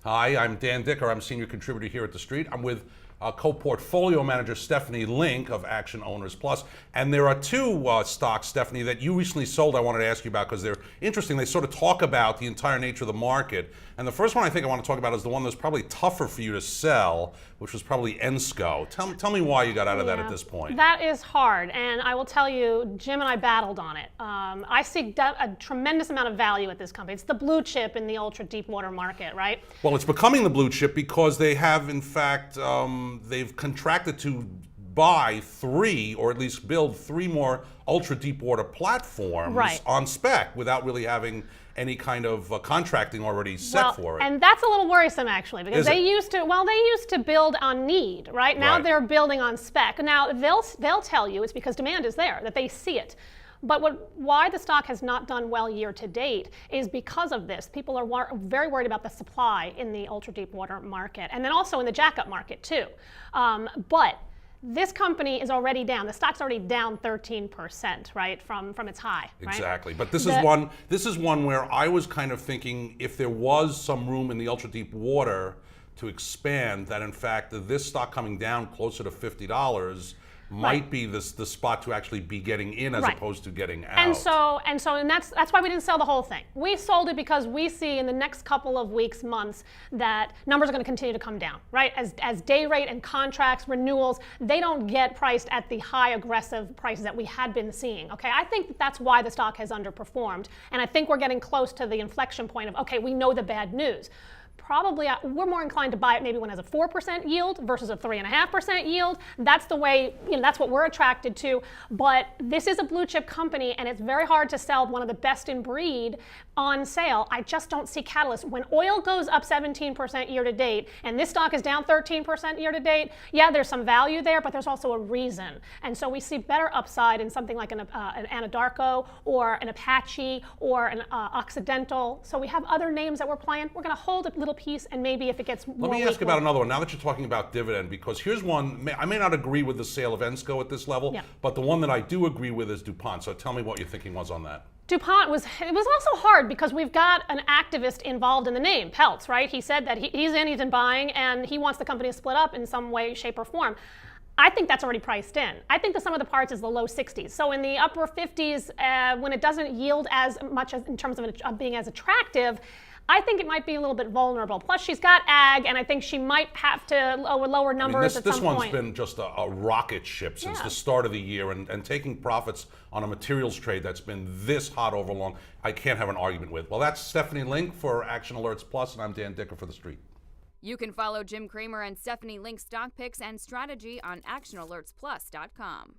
Hi, I'm Dan Dicker. I'm senior contributor here at The Street. I'm with co-portfolio manager Stephanie Link of Action Owners Plus. And there are two stocks, Stephanie, that you recently sold I wanted to ask you about because they're interesting. They sort of talk about the entire nature of the market. And the first one I think I want to talk about is the one that's probably tougher for you to sell, which was probably Ensco. Tell me why you got out of that at this point. That is hard, and I will tell you, Jim and I battled on it. I see a tremendous amount of value at this company. It's the blue chip in the ultra deep water market, right? Well, it's becoming the blue chip because they have, in fact, they've contracted to buy three, or at least build three more ultra deep water platforms on spec without really having any kind of contracting already set for it. And that's a little worrisome actually, because they used to build on need, right? Now they're building on spec. Now they'll tell you it's because demand is there, that they see it. But why the stock has not done well year to date is because of this. People are very worried about the supply in the ultra deep water market, and then also in the jackup market too. But this company is already down. The stock's already down 13%, right, from its high. Right? Exactly. But this is one where I was kind of thinking if there was some room in the ultra deep water to expand, that in fact this stock coming down closer to $50 might be the spot to actually be getting in as opposed to getting out. And that's why we didn't sell the whole thing. We sold it because we see in the next couple of weeks, months, that numbers are going to continue to come down, right? As day rate and contracts, renewals, they don't get priced at the high aggressive prices that we had been seeing, okay? I think that's why the stock has underperformed, and I think we're getting close to the inflection point of, okay, we know the bad news. Probably we're more inclined to buy it maybe when it has a 4% yield versus a 3.5% yield. That's the way, that's what we're attracted to. But this is a blue chip company, and it's very hard to sell one of the best in breed on sale. I just don't see catalysts. When oil goes up 17% year to date, and this stock is down 13% year to date, yeah, there's some value there, but there's also a reason. And so we see better upside in something like an Anadarko or an Apache or an Occidental. So we have other names that we're playing. We're going to hold a little piece, and maybe if it gets more. Let me ask about another one now that you're talking about dividend, because here's one. I may not agree with the sale of Ensco at this level, but the one that I do agree with is DuPont. So tell me what your thinking was on that. DuPont was also hard because we've got an activist involved in the name, Peltz, right? He said that he's in buying, and he wants the company to split up in some way, shape, or form. I think that's already priced in. I think the sum of the parts is the low 60s. So in the upper 50s, when it doesn't yield as much as in terms of being as attractive, I think it might be a little bit vulnerable. Plus, she's got ag, and I think she might have to lower numbers at some point. This one's been just a rocket ship since the start of the year, and taking profits on a materials trade that's been this hot over long, I can't have an argument with. Well, that's Stephanie Link for Action Alerts Plus, and I'm Dan Dicker for The Street. You can follow Jim Cramer and Stephanie Link's stock picks and strategy on actionalertsplus.com.